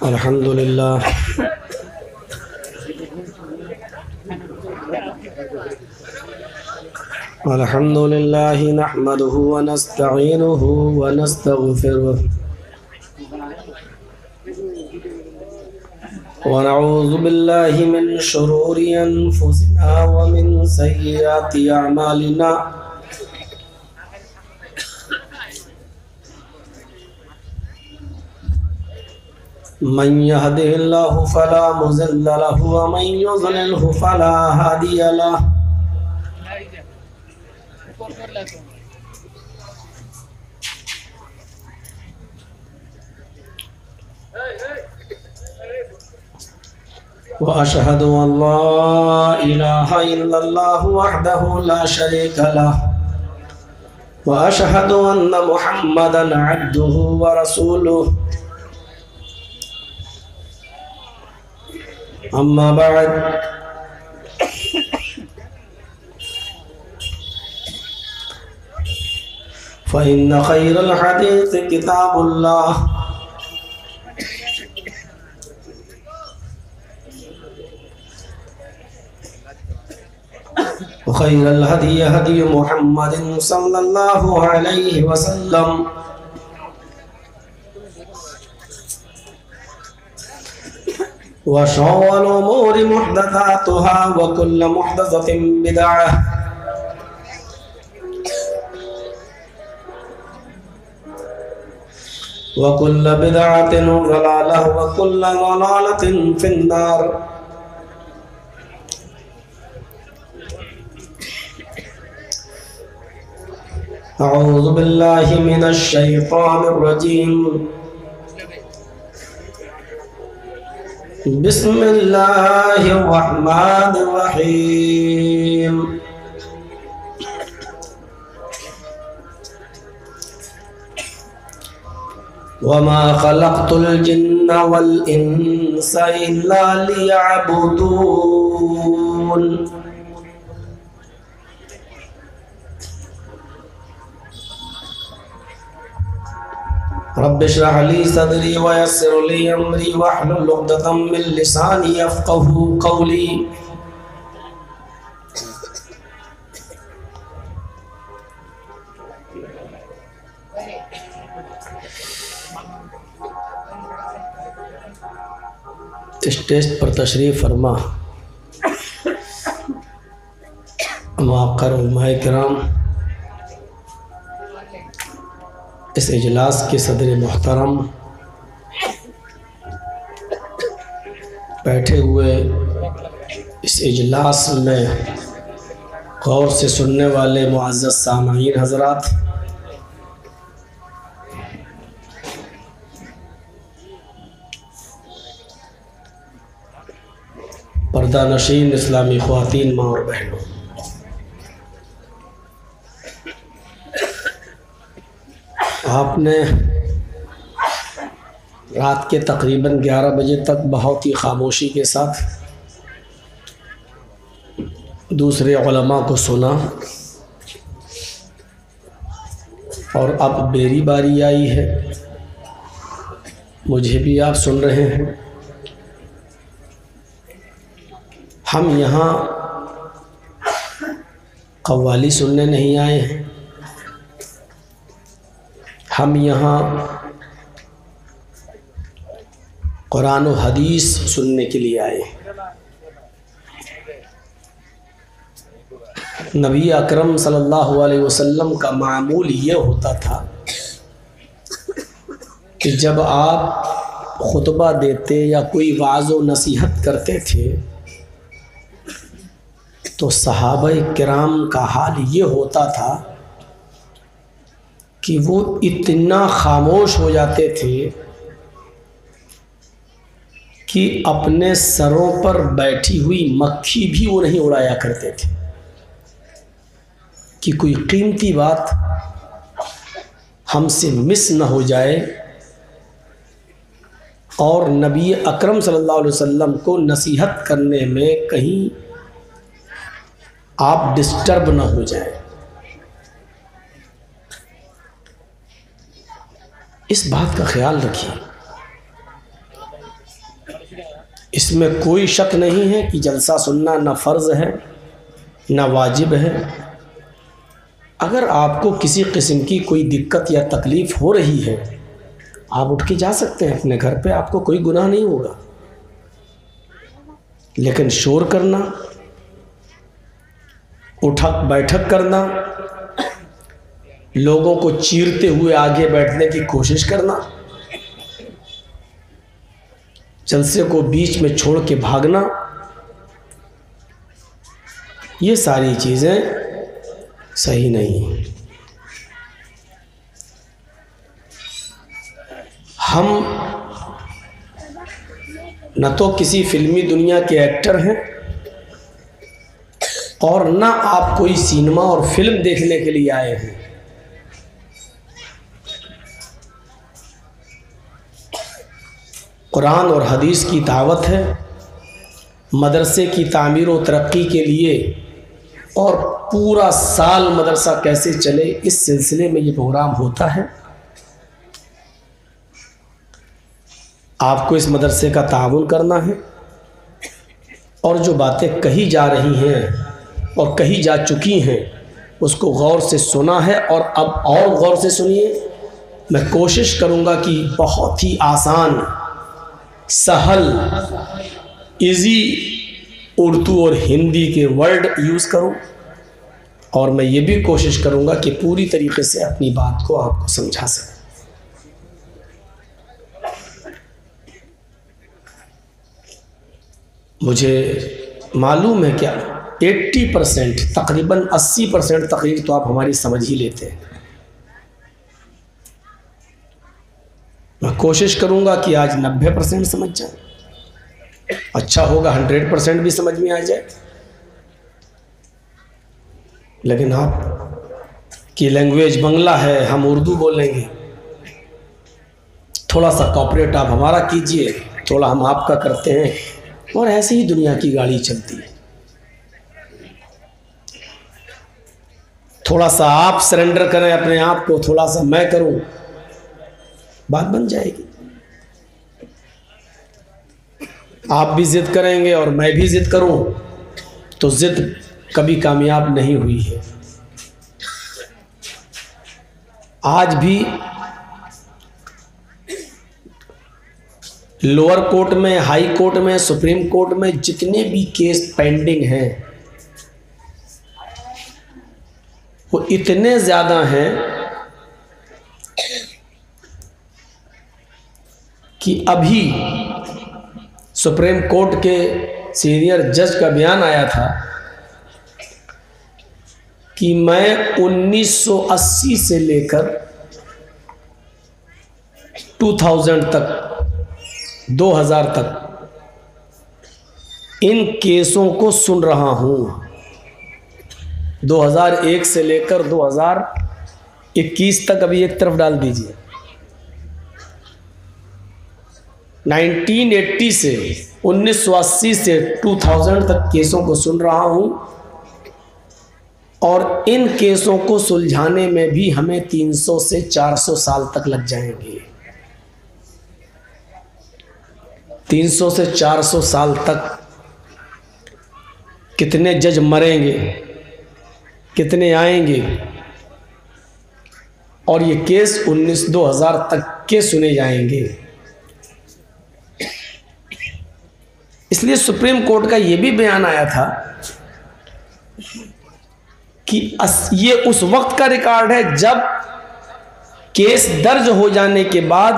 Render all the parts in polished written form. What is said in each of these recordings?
अल्हम्दुलिल्लाह अल्हम्दुलिल्लाहि नहमदुहु व नस्तईनुहु व नस्तगफिरुह व नऊज़ु बिल्लाहि मिन शुरूरि अनफुसिना व मिन सय्यिआति अअमालिना मन यहदिहिल्लाहु फला मुज़िल्ल लहु व मन युज़लिल्हु फला हादिय लहु। व अशहदु अल्ला इलाहा इल्लल्लाहु वहदहु ला शरीका लहु व अशहदु अन्ना मुहम्मदन अब्दुहु व रसूलुहु। अम्मा बाद फ़इन्न खैरल हदीस किताबुल्लाह व खैरल हदी हदी मुहम्मदिन सल्लल्लाहु अलैहि वसल्लम व शर्रुल उमूरि मुहदसातुहा व कुल्लु मुहदसतिन बिदअह व कुल्लु बिदअतिन ज़लालह व कुल्लु ज़लालतिन फिन्नार। अऊज़ु बिल्लाहि मिनश शैतानिर रजीम। बिस्मिल्लाहिर्रहमानिर्रहीम। वमा खलक़तुल जिन्न वल इंसा इल्ला लियअबुदून। रब्बि इश्रह ली सदरी व यस्सिर ली अमरी वहलुल उक़दतम मिन लिसानी यफ़क़हू क़ौली। स्टेज पर तशरीफ़ फरमा मुअक्कर उलमाए किराम, इस इजलास के सदर मोहतरम, बैठे हुए इस इजलास में गौर से सुनने वाले मुअज़्ज़ज़ सामईन हज़रात, पर्दा नशीन इस्लामी ख़वातीन माँ और बहनों, आपने रात के तकरीबन 11 बजे तक बहुत ही खामोशी के साथ दूसरे उलमा को सुना और अब मेरी बारी आई है, मुझे भी आप सुन रहे हैं। हम यहाँ कव्वाली सुनने नहीं आए हैं, हम यहाँ कुरान और हदीस सुनने के लिए आए। नबी अकरम सल्लल्लाहु अलैहि वसल्लम का मामूल ये होता था कि जब आप खुतबा देते या कोई वाज़ व नसीहत करते थे तो सहाबाए किराम का हाल ये होता था कि वो इतना खामोश हो जाते थे कि अपने सरों पर बैठी हुई मक्खी भी वो नहीं उड़ाया करते थे कि कोई कीमती बात हमसे मिस न हो जाए और नबी अकरम सल्लल्लाहु अलैहि वसल्लम को नसीहत करने में कहीं आप डिस्टर्ब न हो जाए। इस बात का ख्याल रखिए। इसमें कोई शक नहीं है कि जलसा सुनना न फ़र्ज़ है न वाजिब है। अगर आपको किसी किस्म की कोई दिक्कत या तकलीफ़ हो रही है, आप उठ के जा सकते हैं अपने घर पे, आपको कोई गुनाह नहीं होगा। लेकिन शोर करना, उठक बैठक करना, लोगों को चीरते हुए आगे बैठने की कोशिश करना, जलसे को बीच में छोड़ के भागना, ये सारी चीज़ें सही नहीं हैं। हम न तो किसी फिल्मी दुनिया के एक्टर हैं और न आप कोई सिनेमा और फिल्म देखने के लिए आए हैं। कुरान और हदीस की दावत है, मदरसे की तामीर और तरक्की के लिए, और पूरा साल मदरसा कैसे चले इस सिलसिले में ये प्रोग्राम होता है। आपको इस मदरसे का ताउन करना है और जो बातें कही जा रही हैं और कही जा चुकी हैं उसको गौर से सुना है, और अब और गौर से सुनिए। मैं कोशिश करूँगा कि बहुत ही आसान, सहल, इजी उर्दू और हिंदी के वर्ड यूज़ करूं, और मैं ये भी कोशिश करूंगा कि पूरी तरीके से अपनी बात को आपको समझा सकूं। मुझे मालूम है क्या 80%, तकरीबन 80% तकरीर तो आप हमारी समझ ही लेते हैं। मैं कोशिश करूंगा कि आज 90% समझ जाए। अच्छा होगा 100% भी समझ में आ जाए। लेकिन आप की लैंग्वेज बंगला है, हम उर्दू बोलेंगे, थोड़ा सा कॉपरेट आप हमारा कीजिए, थोड़ा हम आपका करते हैं, और ऐसे ही दुनिया की गाड़ी चलती है। थोड़ा सा आप सरेंडर करें अपने आप को, थोड़ा सा मैं करूं, बात बन जाएगी। आप भी जिद करेंगे और मैं भी जिद करूं तो जिद कभी कामयाब नहीं हुई है। आज भी लोअर कोर्ट में, हाई कोर्ट में, सुप्रीम कोर्ट में जितने भी केस पेंडिंग हैं वो इतने ज़्यादा हैं कि अभी सुप्रीम कोर्ट के सीनियर जज का बयान आया था कि मैं 1980 से लेकर 2000 तक, 2000 तक इन केसों को सुन रहा हूं। 2001 से लेकर 2021 तक अभी एक तरफ डाल दीजिए। 1980 से 1980 से 2000 तक केसों को सुन रहा हूं, और इन केसों को सुलझाने में भी हमें 300 से 400 साल तक लग जाएंगे। 300 से 400 साल तक कितने जज मरेंगे, कितने आएंगे, और ये केस 2000 तक के सुने जाएंगे। इसलिए सुप्रीम कोर्ट का ये भी बयान आया था कि ये उस वक्त का रिकॉर्ड है जब केस दर्ज हो जाने के बाद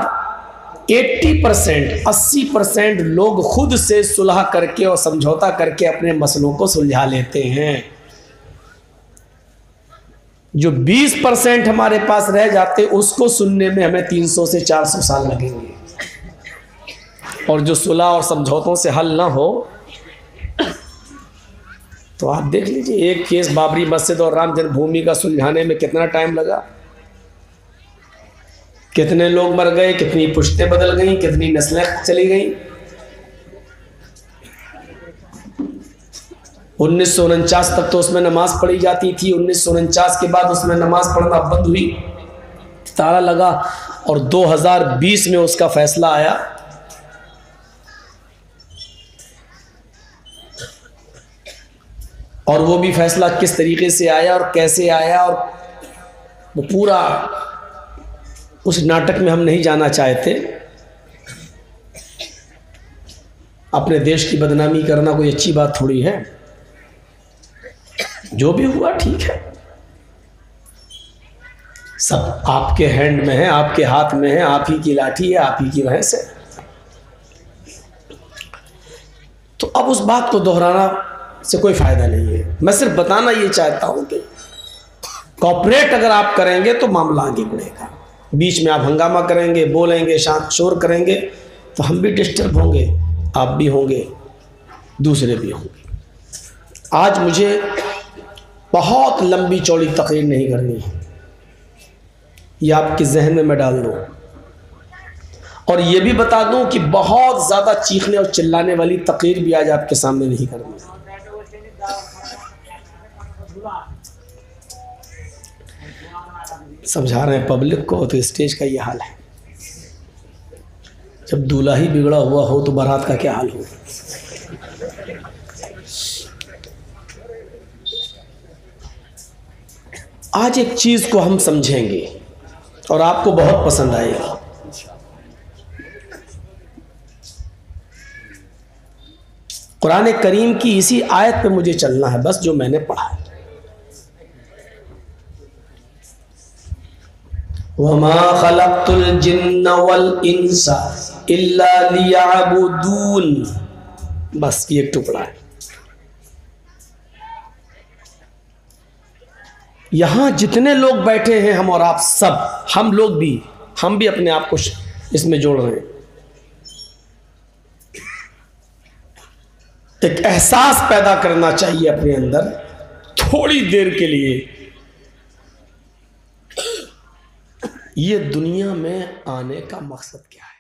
80% लोग खुद से सुलह करके और समझौता करके अपने मसलों को सुलझा लेते हैं। जो 20% हमारे पास रह जाते उसको सुनने में हमें 300 से 400 साल लगेंगे, और जो सुलह और समझौतों से हल ना हो तो आप देख लीजिए, एक केस बाबरी मस्जिद और राम जन्मभूमि का सुलझाने में कितना टाइम लगा, कितने लोग मर गए, कितनी पुश्तें बदल गई, कितनी नस्लें चली गई। 1949 तक तो उसमें नमाज पढ़ी जाती थी, 1949 के बाद उसमें नमाज पढ़ना बंद हुई। ताला लगा और 2020 में उसका फैसला आया। और वो भी फैसला किस तरीके से आया और कैसे आया, और वो पूरा उस नाटक में हम नहीं जाना चाहते। अपने देश की बदनामी करना कोई अच्छी बात थोड़ी है। जो भी हुआ ठीक है, सब आपके हैंड में है, आपके हाथ में है, आप ही की लाठी है, आप ही की भैंस है। तो अब उस बात को दोहराना से कोई फायदा नहीं है। मैं सिर्फ बताना ये चाहता हूं कि कॉपरेट अगर आप करेंगे तो मामला आगे बढ़ेगा। बीच में आप हंगामा करेंगे, बोलेंगे, शांत शोर करेंगे तो हम भी डिस्टर्ब होंगे, आप भी होंगे, दूसरे भी होंगे। आज मुझे बहुत लंबी चौड़ी तकरीर नहीं करनी है, ये आपके जहन में मैं डाल दूँ। और ये भी बता दूं कि बहुत ज़्यादा चीखने और चिल्लाने वाली तकरीर भी आज आपके सामने नहीं करनी। समझा रहे हैं पब्लिक को, तो स्टेज का ये हाल है। जब दूल्हा ही बिगड़ा हुआ हो तो बारात का क्या हाल हो। आज एक चीज को हम समझेंगे और आपको बहुत पसंद आएगी। कुरान करीम की इसी आयत पे मुझे चलना है बस, जो मैंने पढ़ा है। वमा खलक़्तुल जिन्ना वल इंसा इल्ला लियअबुदून, बस ये एक टुकड़ा है। यहां जितने लोग बैठे हैं, हम और आप सब, हम लोग भी, हम भी अपने आप को इसमें जोड़ रहे हैं। एक एहसास पैदा करना चाहिए अपने अंदर थोड़ी देर के लिए, ये दुनिया में आने का मकसद क्या है।